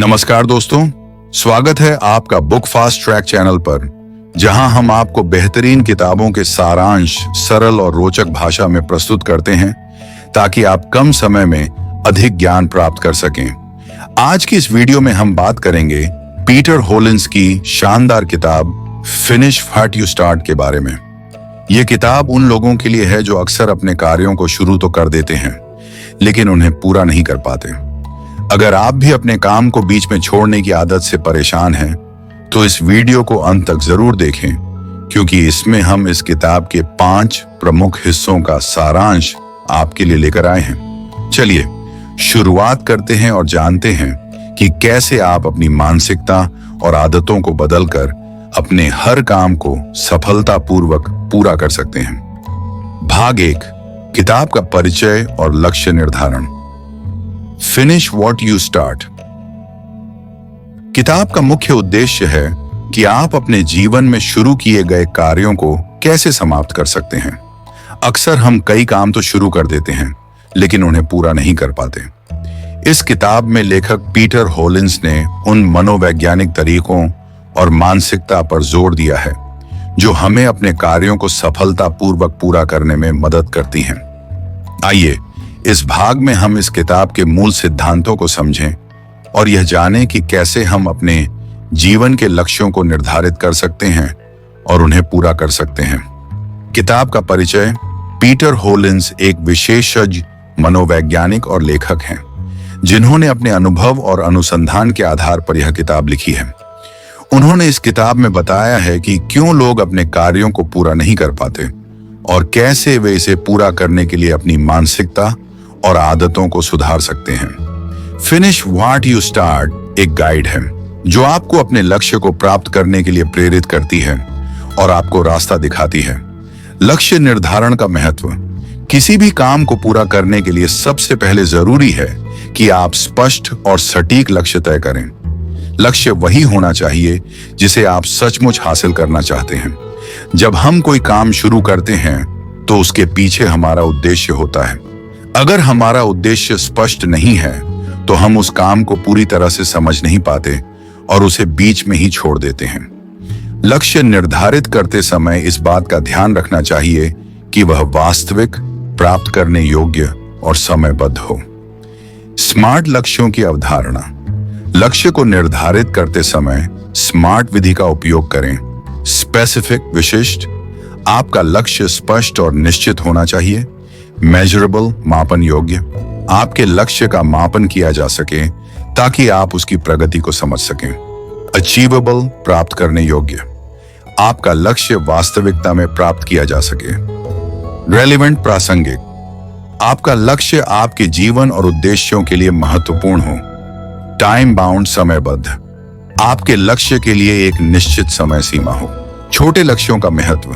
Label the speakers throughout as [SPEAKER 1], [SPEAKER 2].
[SPEAKER 1] नमस्कार दोस्तों, स्वागत है आपका बुक फास्ट ट्रैक चैनल पर, जहां हम आपको बेहतरीन किताबों के सारांश सरल और रोचक भाषा में प्रस्तुत करते हैं ताकि आप कम समय में अधिक ज्ञान प्राप्त कर सकें। आज की इस वीडियो में हम बात करेंगे पीटर होलिंस की शानदार किताब फिनिश व्हाट यू स्टार्ट के बारे में। यह किताब उन लोगों के लिए है जो अक्सर अपने कार्यों को शुरू तो कर देते हैं लेकिन उन्हें पूरा नहीं कर पाते। अगर आप भी अपने काम को बीच में छोड़ने की आदत से परेशान हैं, तो इस वीडियो को अंत तक जरूर देखें, क्योंकि इसमें हम इस किताब के 5 प्रमुख हिस्सों का सारांश आपके लिए लेकर आए हैं। चलिए शुरुआत करते हैं और जानते हैं कि कैसे आप अपनी मानसिकता और आदतों को बदलकर अपने हर काम को सफलतापूर्वक पूरा कर सकते हैं। भाग 1, किताब का परिचय और लक्ष्य निर्धारण। Finish what you start. किताब का मुख्य उद्देश्य है कि आप अपने जीवन में शुरू किए गए कार्यों को कैसे समाप्त कर सकते हैं। अक्सर हम कई काम तो शुरू कर देते हैं लेकिन उन्हें पूरा नहीं कर पाते। इस किताब में लेखक पीटर होलिंस ने उन मनोवैज्ञानिक तरीकों और मानसिकता पर जोर दिया है जो हमें अपने कार्यों को सफलतापूर्वक पूरा करने में मदद करती हैं। आइए इस भाग में हम इस किताब के मूल सिद्धांतों को समझें और यह जानें कि कैसे हम अपने जीवन के लक्ष्यों को निर्धारित कर सकते हैं और उन्हें पूरा कर सकते हैं। किताब का परिचय। पीटर होलिंस एक विशेषज्ञ मनोवैज्ञानिक और लेखक हैं जिन्होंने अपने अनुभव और अनुसंधान के आधार पर यह किताब लिखी है। उन्होंने इस किताब में बताया है कि क्यों लोग अपने कार्यों को पूरा नहीं कर पाते और कैसे वे इसे पूरा करने के लिए अपनी मानसिकता और आदतों को सुधार सकते हैं। फिनिश व्हाट यू स्टार्ट एक गाइड है जो आपको अपने लक्ष्य को प्राप्त करने के लिए प्रेरित करती है और आपको रास्ता दिखाती है। लक्ष्य निर्धारण का महत्व। किसी भी काम को पूरा करने के लिए सबसे पहले जरूरी है कि आप स्पष्ट और सटीक लक्ष्य तय करें। लक्ष्य वही होना चाहिए जिसे आप सचमुच हासिल करना चाहते हैं। जब हम कोई काम शुरू करते हैं तो उसके पीछे हमारा उद्देश्य होता है। अगर हमारा उद्देश्य स्पष्ट नहीं है तो हम उस काम को पूरी तरह से समझ नहीं पाते और उसे बीच में ही छोड़ देते हैं। लक्ष्य निर्धारित करते समय इस बात का ध्यान रखना चाहिए कि वह वास्तविक, प्राप्त करने योग्य और समयबद्ध हो। स्मार्ट लक्ष्यों की अवधारणा। लक्ष्य को निर्धारित करते समय स्मार्ट विधि का उपयोग करें। स्पेसिफिक विशिष्ट। आपका लक्ष्य स्पष्ट और निश्चित होना चाहिए। मेजरेबल मापन योग्य। आपके लक्ष्य का मापन किया जा सके ताकि आप उसकी प्रगति को समझ सकें। अचीवेबल प्राप्त करने योग्य। आपका लक्ष्य वास्तविकता में प्राप्त किया जा सके। रेलेवेंट प्रासंगिक। आपका लक्ष्य आपके जीवन और उद्देश्यों के लिए महत्वपूर्ण हो। टाइम बाउंड समयबद्ध। आपके लक्ष्य के लिए एक निश्चित समय सीमा हो। छोटे लक्ष्यों का महत्व।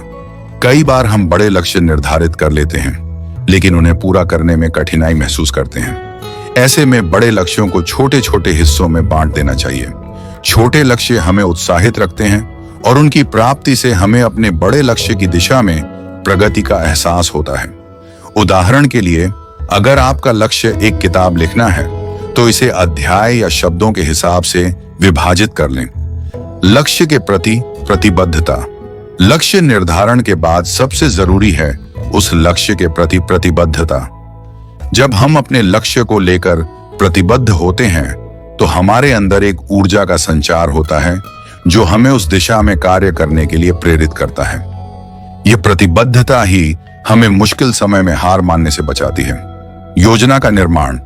[SPEAKER 1] कई बार हम बड़े लक्ष्य निर्धारित कर लेते हैं लेकिन उन्हें पूरा करने में कठिनाई महसूस करते हैं। ऐसे में बड़े लक्ष्यों को छोटे छोटे हिस्सों में बांट देना चाहिए। छोटे लक्ष्य हमें उत्साहित रखते हैं और उनकी प्राप्ति से हमें अपने बड़े लक्ष्य की दिशा में प्रगति का एहसास होता है। उदाहरण के लिए, अगर आपका लक्ष्य एक किताब लिखना है तो इसे अध्याय या शब्दों के हिसाब से विभाजित कर लें। लक्ष्य के प्रति प्रतिबद्धता। लक्ष्य निर्धारण के बाद सबसे जरूरी है उस लक्ष्य के प्रति प्रतिबद्धता। जब हम अपने लक्ष्य को लेकर प्रतिबद्ध होते हैं तो हमारे अंदर एक ऊर्जा का संचार होता है जो हमें उस दिशा में कार्य करने के लिए प्रेरित करता है। यह प्रतिबद्धता ही हमें मुश्किल समय में हार मानने से बचाती है। योजना का निर्माण।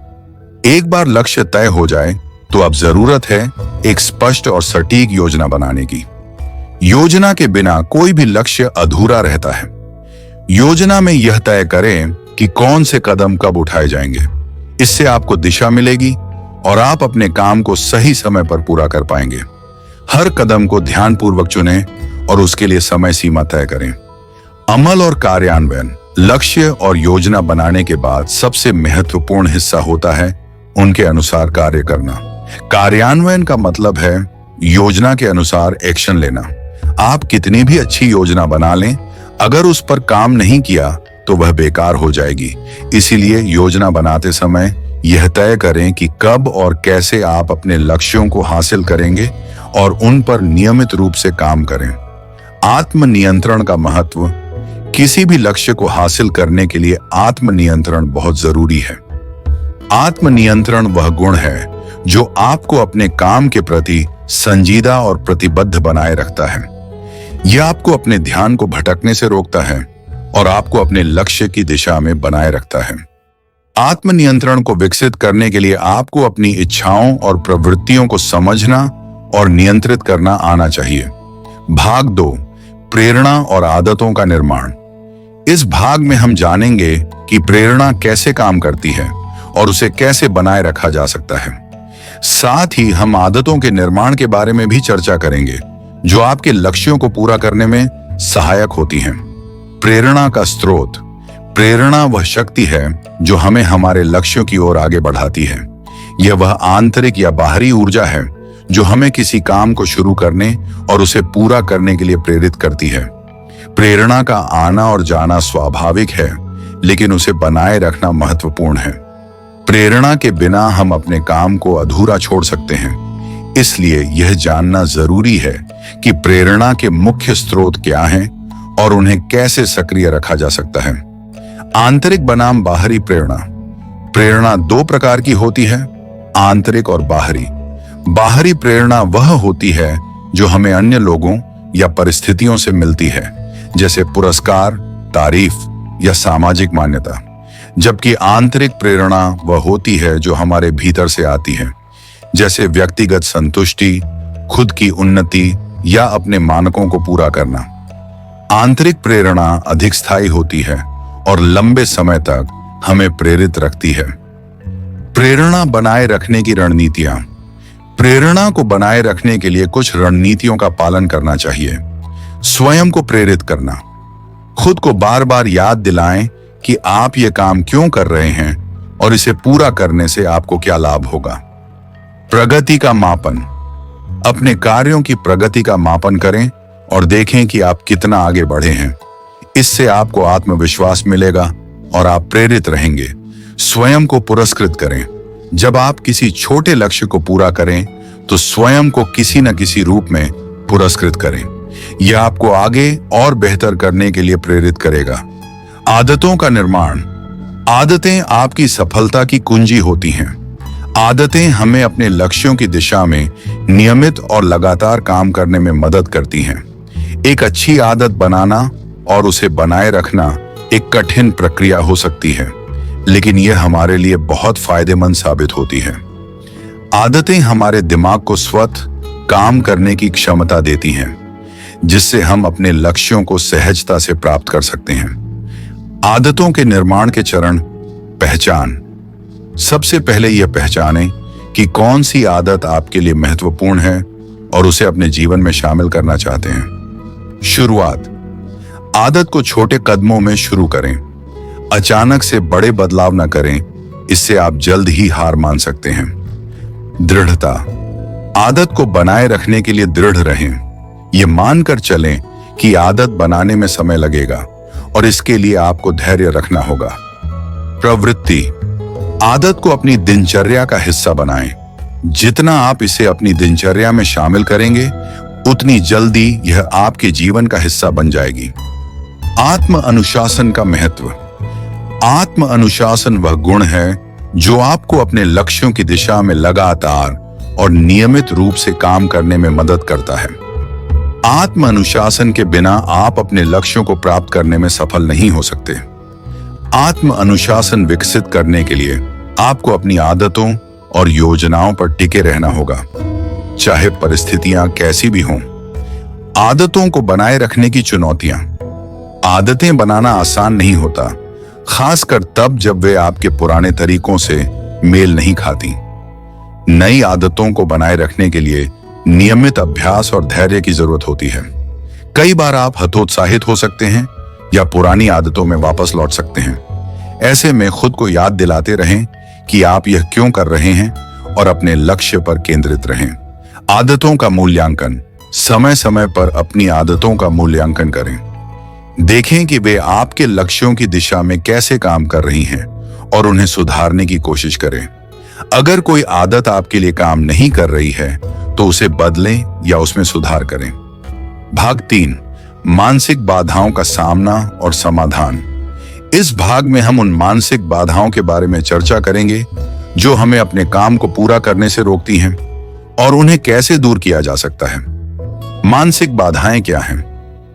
[SPEAKER 1] एक बार लक्ष्य तय हो जाए तो अब जरूरत है एक स्पष्ट और सटीक योजना बनाने की। योजना के बिना कोई भी लक्ष्य अधूरा रहता है। योजना में यह तय करें कि कौन से कदम कब उठाए जाएंगे। इससे आपको दिशा मिलेगी और आप अपने काम को सही समय पर पूरा कर पाएंगे। हर कदम को ध्यानपूर्वक चुनें और उसके लिए समय सीमा तय करें। अमल और कार्यान्वयन। लक्ष्य और योजना बनाने के बाद सबसे महत्वपूर्ण हिस्सा होता है उनके अनुसार कार्य करना। कार्यान्वयन का मतलब है योजना के अनुसार एक्शन लेना। आप कितनी भी अच्छी योजना बना लें, अगर उस पर काम नहीं किया तो वह बेकार हो जाएगी। इसीलिए योजना बनाते समय यह तय करें कि कब और कैसे आप अपने लक्ष्यों को हासिल करेंगे और उन पर नियमित रूप से काम करें। आत्मनियंत्रण का महत्व। किसी भी लक्ष्य को हासिल करने के लिए आत्मनियंत्रण बहुत जरूरी है। आत्मनियंत्रण वह गुण है जो आपको अपने काम के प्रति संजीदा और प्रतिबद्ध बनाए रखता है। यह आपको अपने ध्यान को भटकने से रोकता है और आपको अपने लक्ष्य की दिशा में बनाए रखता है। आत्मनियंत्रण को विकसित करने के लिए आपको अपनी इच्छाओं और प्रवृत्तियों को समझना और नियंत्रित करना आना चाहिए। भाग 2, प्रेरणा और आदतों का निर्माण। इस भाग में हम जानेंगे कि प्रेरणा कैसे काम करती है और उसे कैसे बनाए रखा जा सकता है। साथ ही हम आदतों के निर्माण के बारे में भी चर्चा करेंगे जो आपके लक्ष्यों को पूरा करने में सहायक होती हैं। प्रेरणा का स्रोत। प्रेरणा वह शक्ति है जो हमें हमारे लक्ष्यों की ओर आगे बढ़ाती है। यह वह आंतरिक या बाहरी ऊर्जा है जो हमें किसी काम को शुरू करने और उसे पूरा करने के लिए प्रेरित करती है। प्रेरणा का आना और जाना स्वाभाविक है, लेकिन उसे बनाए रखना महत्वपूर्ण है। प्रेरणा के बिना हम अपने काम को अधूरा छोड़ सकते हैं। इसलिए यह जानना जरूरी है कि प्रेरणा के मुख्य स्रोत क्या हैं और उन्हें कैसे सक्रिय रखा जा सकता है। आंतरिक बनाम बाहरी प्रेरणा। प्रेरणा 2 प्रकार की होती है, आंतरिक और बाहरी। बाहरी प्रेरणा वह होती है जो हमें अन्य लोगों या परिस्थितियों से मिलती है, जैसे पुरस्कार, तारीफ या सामाजिक मान्यता। जबकि आंतरिक प्रेरणा वह होती है जो हमारे भीतर से आती है, जैसे व्यक्तिगत संतुष्टि, खुद की उन्नति या अपने मानकों को पूरा करना। आंतरिक प्रेरणा अधिक स्थायी होती है और लंबे समय तक हमें प्रेरित रखती है। प्रेरणा बनाए रखने की रणनीतियां। प्रेरणा को बनाए रखने के लिए कुछ रणनीतियों का पालन करना चाहिए। स्वयं को प्रेरित करना। खुद को बार बार याद दिलाएं कि आप ये काम क्यों कर रहे हैं और इसे पूरा करने से आपको क्या लाभ होगा। प्रगति का मापन। अपने कार्यों की प्रगति का मापन करें और देखें कि आप कितना आगे बढ़े हैं। इससे आपको आत्मविश्वास मिलेगा और आप प्रेरित रहेंगे। स्वयं को पुरस्कृत करें। जब आप किसी छोटे लक्ष्य को पूरा करें तो स्वयं को किसी न किसी रूप में पुरस्कृत करें। यह आपको आगे और बेहतर करने के लिए प्रेरित करेगा। आदतों का निर्माण। आदतें आपकी सफलता की कुंजी होती हैं। आदतें हमें अपने लक्ष्यों की दिशा में नियमित और लगातार काम करने में मदद करती हैं। एक अच्छी आदत बनाना और उसे बनाए रखना एक कठिन प्रक्रिया हो सकती है, लेकिन यह हमारे लिए बहुत फायदेमंद साबित होती है। आदतें हमारे दिमाग को स्वतः काम करने की क्षमता देती हैं, जिससे हम अपने लक्ष्यों को सहजता से प्राप्त कर सकते हैं। आदतों के निर्माण के चरण। पहचान। सबसे पहले यह पहचानें कि कौन सी आदत आपके लिए महत्वपूर्ण है और उसे अपने जीवन में शामिल करना चाहते हैं। शुरुआत। आदत को छोटे कदमों में शुरू करें। अचानक से बड़े बदलाव न करें, इससे आप जल्द ही हार मान सकते हैं। दृढ़ता। आदत को बनाए रखने के लिए दृढ़ रहें। ये मानकर चलें कि आदत बनाने में समय लगेगा और इसके लिए आपको धैर्य रखना होगा। प्रवृत्ति। आदत को अपनी दिनचर्या का हिस्सा बनाएं। जितना आप इसे अपनी दिनचर्या में शामिल करेंगे, उतनी जल्दी यह आपके जीवन का हिस्सा बन जाएगी। आत्म अनुशासन का महत्व। आत्म अनुशासन वह गुण है जो आपको अपने लक्ष्यों की दिशा में लगातार और नियमित रूप से काम करने में मदद करता है। आत्म अनुशासन के बिना आप अपने लक्ष्यों को प्राप्त करने में सफल नहीं हो सकते। आत्म अनुशासन विकसित करने के लिए आपको अपनी आदतों और योजनाओं पर टिके रहना होगा, चाहे परिस्थितियां कैसी भी हों। आदतों को बनाए रखने की चुनौतियां। आदतें बनाना आसान नहीं होता, खासकर तब जब वे आपके पुराने तरीकों से मेल नहीं खाती। नई आदतों को बनाए रखने के लिए नियमित अभ्यास और धैर्य की जरूरत होती है। कई बार आप हतोत्साहित हो सकते हैं या पुरानी आदतों में वापस लौट सकते हैं। ऐसे में खुद को याद दिलाते रहें कि आप यह क्यों कर रहे हैं और अपने लक्ष्य पर केंद्रित रहें। आदतों का मूल्यांकन। समय समय पर अपनी आदतों का मूल्यांकन करें। देखें कि वे आपके लक्ष्यों की दिशा में कैसे काम कर रही हैं और उन्हें सुधारने की कोशिश करें। अगर कोई आदत आपके लिए काम नहीं कर रही है तो उसे बदलें या उसमें सुधार करें। भाग 3, मानसिक बाधाओं का सामना और समाधान। इस भाग में हम उन मानसिक बाधाओं के बारे में चर्चा करेंगे जो हमें अपने काम को पूरा करने से रोकती हैं और उन्हें कैसे दूर किया जा सकता है। मानसिक बाधाएं क्या हैं?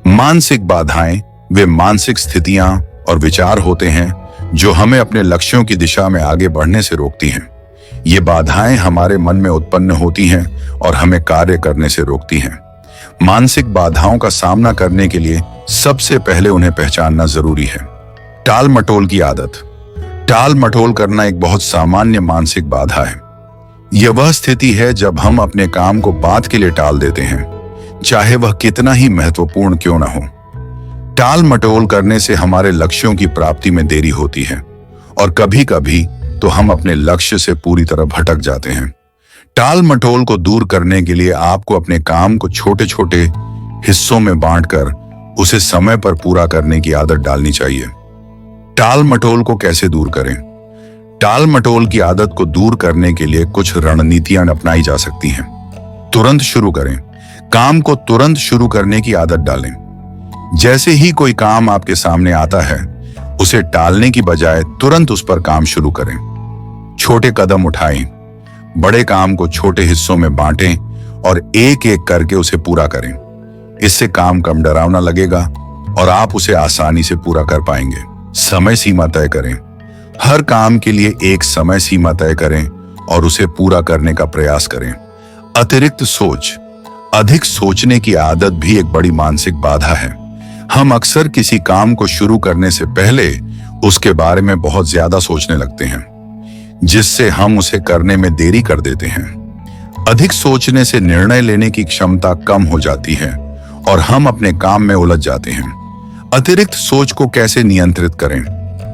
[SPEAKER 1] मानसिक बाधाएं वे मानसिक स्थितियां और विचार होते हैं जो हमें अपने लक्ष्यों की दिशा में आगे बढ़ने से रोकती हैं। ये बाधाएं हमारे मन में उत्पन्न होती हैं और हमें कार्य करने से रोकती हैं। मानसिक बाधाओं का सामना करने के लिए सबसे पहले उन्हें पहचानना जरूरी है। टाल मटोल की आदत। टाल मटोल करना एक बहुत सामान्य मानसिक बाधा है। यह वह स्थिति है जब हम अपने काम को बाद के लिए टाल देते हैं, चाहे वह कितना ही महत्वपूर्ण क्यों न हो। टाल मटोल करने से हमारे लक्ष्यों की प्राप्ति में देरी होती है और कभी कभी तो हम अपने लक्ष्य से पूरी तरह भटक जाते हैं। टाल मटोल को दूर करने के लिए आपको अपने काम को छोटे छोटे हिस्सों में बांटकर उसे समय पर पूरा करने की आदत डालनी चाहिए। टाल मटोल को कैसे दूर करें? टाल मटोल की आदत को दूर करने के लिए कुछ रणनीतियां अपनाई जा सकती हैं। तुरंत शुरू करें। काम को तुरंत शुरू करने की आदत डालें। जैसे ही कोई काम आपके सामने आता है, उसे टालने की बजाय तुरंत उस पर काम शुरू करें। छोटे कदम उठाएं, बड़े काम को छोटे हिस्सों में बांटें और एक एक करके उसे पूरा करें। इससे काम कम डरावना लगेगा और आप उसे आसानी से पूरा कर पाएंगे। समय सीमा तय करें। हर काम के लिए एक समय सीमा तय करें और उसे पूरा करने का प्रयास करें। अतिरिक्त सोच। अधिक सोचने की आदत भी एक बड़ी मानसिक बाधा है। हम अक्सर किसी काम को शुरू करने से पहले उसके बारे में बहुत ज्यादा सोचने लगते हैं, जिससे हम उसे करने में देरी कर देते हैं। अधिक सोचने से निर्णय लेने की क्षमता कम हो जाती है और हम अपने काम में उलझ जाते हैं। अतिरिक्त सोच को कैसे नियंत्रित करें?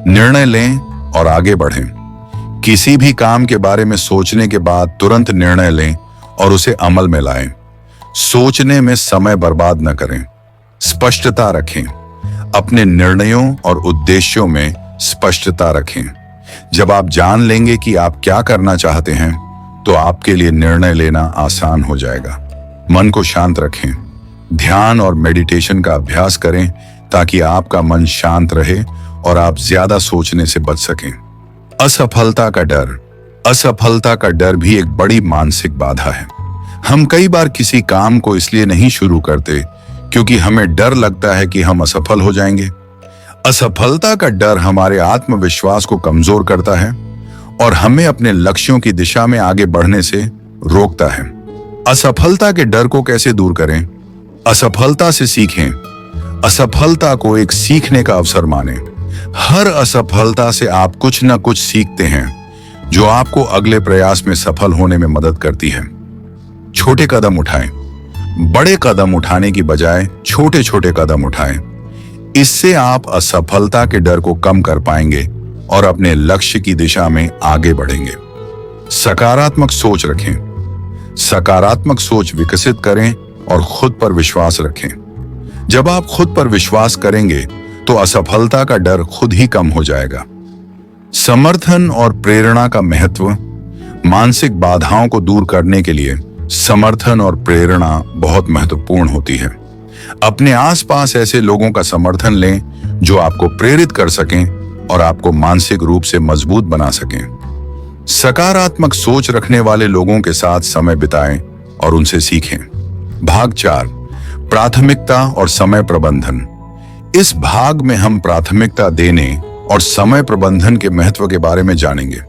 [SPEAKER 1] निर्णय लें और आगे बढ़ें। किसी भी काम के बारे में सोचने के बाद तुरंत निर्णय लें और उसे अमल में लाएं। सोचने में समय बर्बाद न करें। स्पष्टता रखें। अपने निर्णयों और उद्देश्यों में स्पष्टता रखें। जब आप जान लेंगे कि आप क्या करना चाहते हैं, तो आपके लिए निर्णय लेना आसान हो जाएगा। मन को शांत रखें। ध्यान और मेडिटेशन का अभ्यास करें ताकि आपका मन शांत रहे और आप ज्यादा सोचने से बच सकें। असफलता का डर। असफलता का डर भी एक बड़ी मानसिक बाधा है। हम कई बार किसी काम को इसलिए नहीं शुरू करते क्योंकि हमें डर लगता है कि हम असफल हो जाएंगे। असफलता का डर हमारे आत्मविश्वास को कमजोर करता है और हमें अपने लक्ष्यों की दिशा में आगे बढ़ने से रोकता है। असफलता के डर को कैसे दूर करें? असफलता से सीखें। असफलता को एक सीखने का अवसर मानें। हर असफलता से आप कुछ न कुछ सीखते हैं जो आपको अगले प्रयास में सफल होने में मदद करती है। छोटे कदम उठाएं। बड़े कदम उठाने की बजाय छोटे छोटे कदम उठाएं। इससे आप असफलता के डर को कम कर पाएंगे और अपने लक्ष्य की दिशा में आगे बढ़ेंगे। सकारात्मक सोच रखें। सकारात्मक सोच विकसित करें और खुद पर विश्वास रखें। जब आप खुद पर विश्वास करेंगे तो असफलता का डर खुद ही कम हो जाएगा। समर्थन और प्रेरणा का महत्व। मानसिक बाधाओं को दूर करने के लिए समर्थन और प्रेरणा बहुत महत्वपूर्ण होती है। अपने आसपास ऐसे लोगों का समर्थन लें जो आपको प्रेरित कर सकें और आपको मानसिक रूप से मजबूत बना सकें। सकारात्मक सोच रखने वाले लोगों के साथ समय बिताएं और उनसे सीखें। भाग 4, प्राथमिकता और समय प्रबंधन। इस भाग में हम प्राथमिकता देने और समय प्रबंधन के महत्व के बारे में जानेंगे।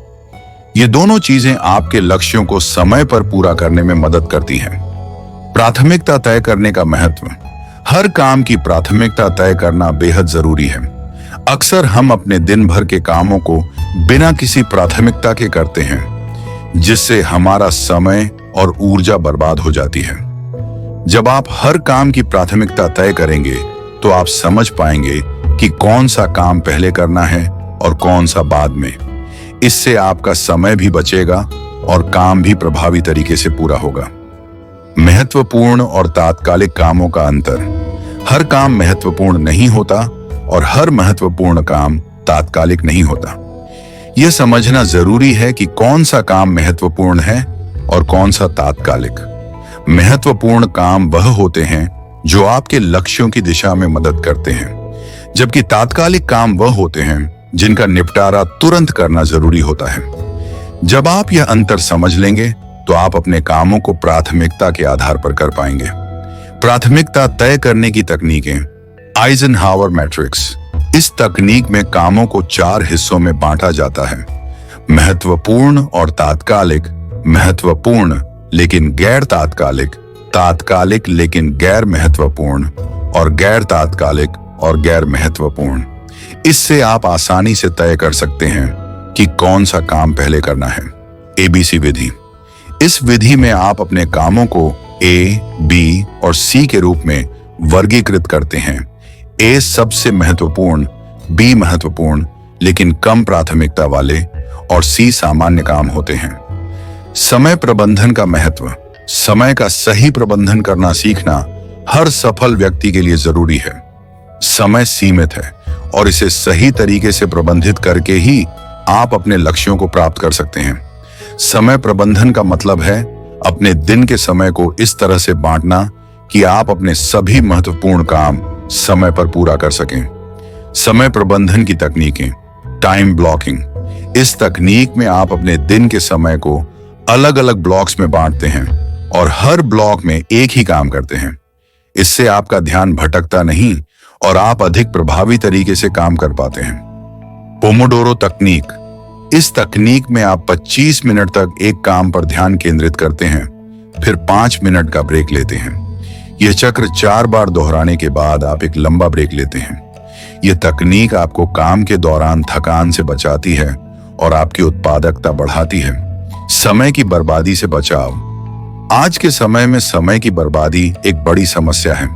[SPEAKER 1] ये दोनों चीजें आपके लक्ष्यों को समय पर पूरा करने में मदद करती हैं। प्राथमिकता तय करने का महत्व। हर काम की प्राथमिकता तय करना बेहद जरूरी है। अक्सर हम अपने दिन भर के कामों को बिना किसी प्राथमिकता के करते हैं, जिससे हमारा समय और ऊर्जा बर्बाद हो जाती है। जब आप हर काम की प्राथमिकता तय करेंगे तो आप समझ पाएंगे कि कौन सा काम पहले करना है और कौन सा बाद में। इससे आपका समय भी बचेगा और काम भी प्रभावी तरीके से पूरा होगा। महत्वपूर्ण और तात्कालिक कामों का अंतर। हर काम महत्वपूर्ण नहीं होता और हर महत्वपूर्ण काम तात्कालिक नहीं होता। यह समझना जरूरी है कि कौन सा काम महत्वपूर्ण है और कौन सा तात्कालिक। महत्वपूर्ण काम वह होते हैं जो आपके लक्ष्यों की दिशा में मदद करते हैं, जबकि तात्कालिक काम वह होते हैं जिनका निपटारा तुरंत करना जरूरी होता है। जब आप यह अंतर समझ लेंगे तो आप अपने कामों को प्राथमिकता के आधार पर कर पाएंगे। प्राथमिकता तय करने की तकनीकें, आइजनहावर मैट्रिक्स। इस तकनीक में कामों को 4 हिस्सों में बांटा जाता है: महत्वपूर्ण और तात्कालिक, महत्वपूर्ण लेकिन गैर तात्कालिक, तात्कालिक लेकिन गैर महत्वपूर्ण, और गैर तात्कालिक और गैर महत्वपूर्ण। इससे आप आसानी से तय कर सकते हैं कि कौन सा काम पहले करना है। ABC विधि। इस विधि में आप अपने कामों को A, B और C के रूप में वर्गीकृत करते हैं। A सबसे महत्वपूर्ण, B महत्वपूर्ण लेकिन कम प्राथमिकता वाले, और C सामान्य काम होते हैं। समय प्रबंधन का महत्व। समय का सही प्रबंधन करना सीखना हर सफल व्यक्ति के लिए जरूरी है। समय सीमित है और इसे सही तरीके से प्रबंधित करके ही आप अपने लक्ष्यों को प्राप्त कर सकते हैं। समय प्रबंधन का मतलब है अपने दिन के समय को इस तरह से बांटना कि आप अपने सभी महत्वपूर्ण काम समय पर पूरा कर सकें। समय प्रबंधन की तकनीकें, टाइम ब्लॉकिंग। इस तकनीक में आप अपने दिन के समय को अलग अलग ब्लॉक्स में बांटते हैं और हर ब्लॉक में एक ही काम करते हैं। इससे आपका ध्यान भटकता नहीं और आप अधिक प्रभावी तरीके से काम कर पाते हैं। पोमोडोरो तकनीक। इस तकनीक में आप 25 मिनट तक एक काम पर ध्यान केंद्रित करते हैं, फिर 5 मिनट का ब्रेक लेते हैं। यह चक्र 4 बार दोहराने के बाद आप एक लंबा ब्रेक लेते हैं। यह तकनीक आपको काम के दौरान थकान से बचाती है और आपकी उत्पादकता बढ़ाती है। समय की बर्बादी से बचाव। आज के समय में समय की बर्बादी एक बड़ी समस्या है।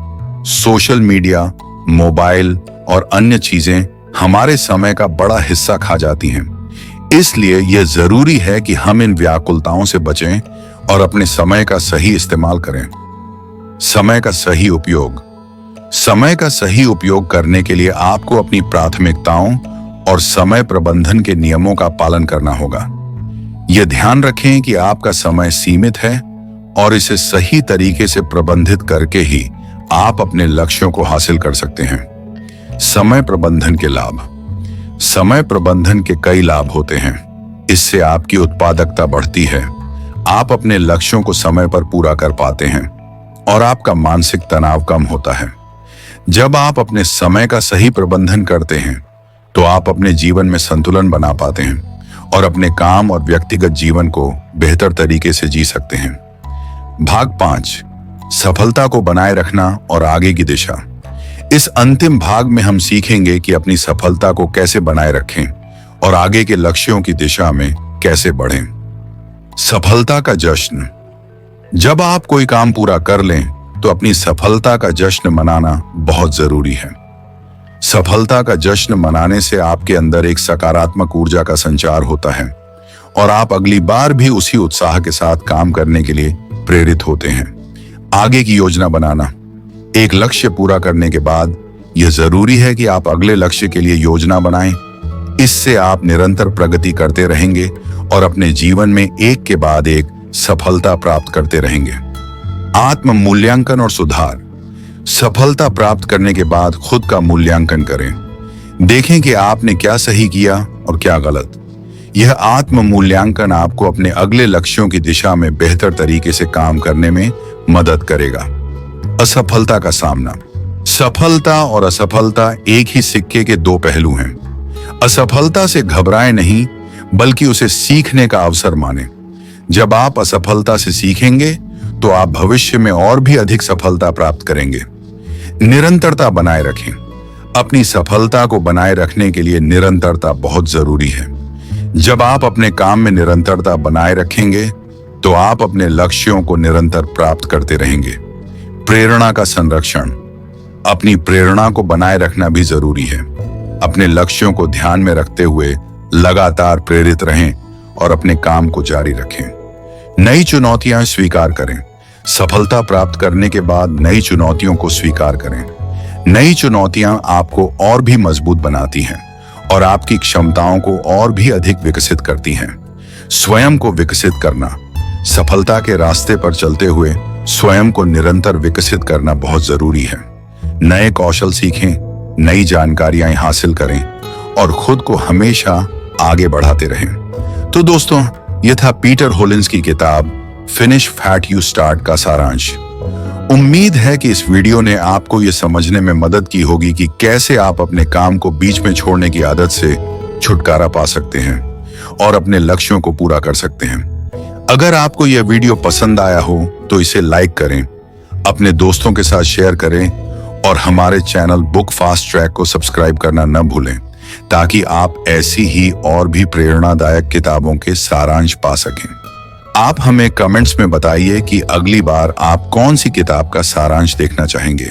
[SPEAKER 1] सोशल मीडिया, मोबाइल और अन्य चीजें हमारे समय का बड़ा हिस्सा खा जाती हैं। इसलिए यह जरूरी है कि हम इन व्याकुलताओं से बचें और अपने समय का सही इस्तेमाल करें। समय का सही उपयोग। समय का सही उपयोग करने के लिए आपको अपनी प्राथमिकताओं और समय प्रबंधन के नियमों का पालन करना होगा। यह ध्यान रखें कि आपका समय सीमित है और इसे सही तरीके से प्रबंधित करके ही आप अपने लक्ष्यों को हासिल कर सकते हैं। समय प्रबंधन के लाभ। समय प्रबंधन के कई लाभ होते हैं। इससे आपकी उत्पादकता बढ़ती है, आप अपने लक्ष्यों को समय पर पूरा कर पाते हैं और आपका मानसिक तनाव कम होता है। जब आप अपने समय का सही प्रबंधन करते हैं तो आप अपने जीवन में संतुलन बना पाते हैं और अपने काम और व्यक्तिगत जीवन को बेहतर तरीके से जी सकते हैं। भाग 5, सफलता को बनाए रखना और आगे की दिशा। इस अंतिम भाग में हम सीखेंगे कि अपनी सफलता को कैसे बनाए रखें और आगे के लक्ष्यों की दिशा में कैसे बढ़ें। सफलता का जश्न। जब आप कोई काम पूरा कर लें तो अपनी सफलता का जश्न मनाना बहुत जरूरी है। सफलता का जश्न मनाने से आपके अंदर एक सकारात्मक ऊर्जा का संचार होता है और आप अगली बार भी उसी उत्साह के साथ काम करने के लिए प्रेरित होते हैं। आगे की योजना बनाना। एक लक्ष्य पूरा करने के बाद यह जरूरी है कि आप अगले लक्ष्य के लिए योजना बनाएं। इससे आप निरंतर प्रगति करते रहेंगे और अपने जीवन में एक के बाद एक सफलता प्राप्त करते रहेंगे। आत्म मूल्यांकन और सुधार। सफलता प्राप्त करने के बाद खुद का मूल्यांकन करें। देखें कि आपने क्या सही किया और क्या गलत। यह आत्म मूल्यांकन आपको अपने अगले लक्ष्यों की दिशा में बेहतर तरीके से काम करने में मदद करेगा। असफलता का सामना। सफलता और असफलता एक ही सिक्के के 2 पहलू हैं। असफलता से घबराएं नहीं, बल्कि उसे सीखने का अवसर मानें। जब आप असफलता से सीखेंगे तो आप भविष्य में और भी अधिक सफलता प्राप्त करेंगे। निरंतरता बनाए रखें। अपनी सफलता को बनाए रखने के लिए निरंतरता बहुत जरूरी है। जब आप अपने काम में निरंतरता बनाए रखेंगे तो आप अपने लक्ष्यों को निरंतर प्राप्त करते रहेंगे। प्रेरणा का संरक्षण। अपनी प्रेरणा को बनाए रखना भी जरूरी है। अपने लक्ष्यों को ध्यान में रखते हुए लगातार प्रेरित रहें और अपने काम को जारी रखें। नई चुनौतियां स्वीकार करें। सफलता प्राप्त करने के बाद नई चुनौतियों को स्वीकार करें। नई चुनौतियां आपको और भी मजबूत बनाती हैं और आपकी क्षमताओं को और भी अधिक विकसित करती हैं। स्वयं को विकसित करना, सफलता के रास्ते पर चलते हुए स्वयं को निरंतर विकसित करना बहुत जरूरी है। नए कौशल सीखें, नई जानकारियां हासिल करें और खुद को हमेशा आगे बढ़ाते रहें। तो दोस्तों, यह था पीटर होलिंस की किताब फिनिश फैट यू स्टार्ट का सारांश। उम्मीद है कि इस वीडियो ने आपको यह समझने में मदद की होगी कि कैसे आप अपने काम को बीच में छोड़ने की आदत से छुटकारा पा सकते हैं और अपने लक्ष्यों को पूरा कर सकते हैं। अगर आपको यह वीडियो पसंद आया हो तो इसे लाइक करें, अपने दोस्तों के साथ शेयर करें और हमारे चैनल बुक फास्ट ट्रैक को सब्सक्राइब करना न भूलें, ताकि आप ऐसी ही और भी प्रेरणादायक किताबों के सारांश पा सकें। आप हमें कमेंट्स में बताइए कि अगली बार आप कौन सी किताब का सारांश देखना चाहेंगे।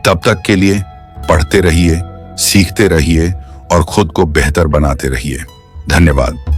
[SPEAKER 1] तब तक के लिए पढ़ते रहिए, सीखते रहिए और खुद को बेहतर बनाते रहिए। धन्यवाद।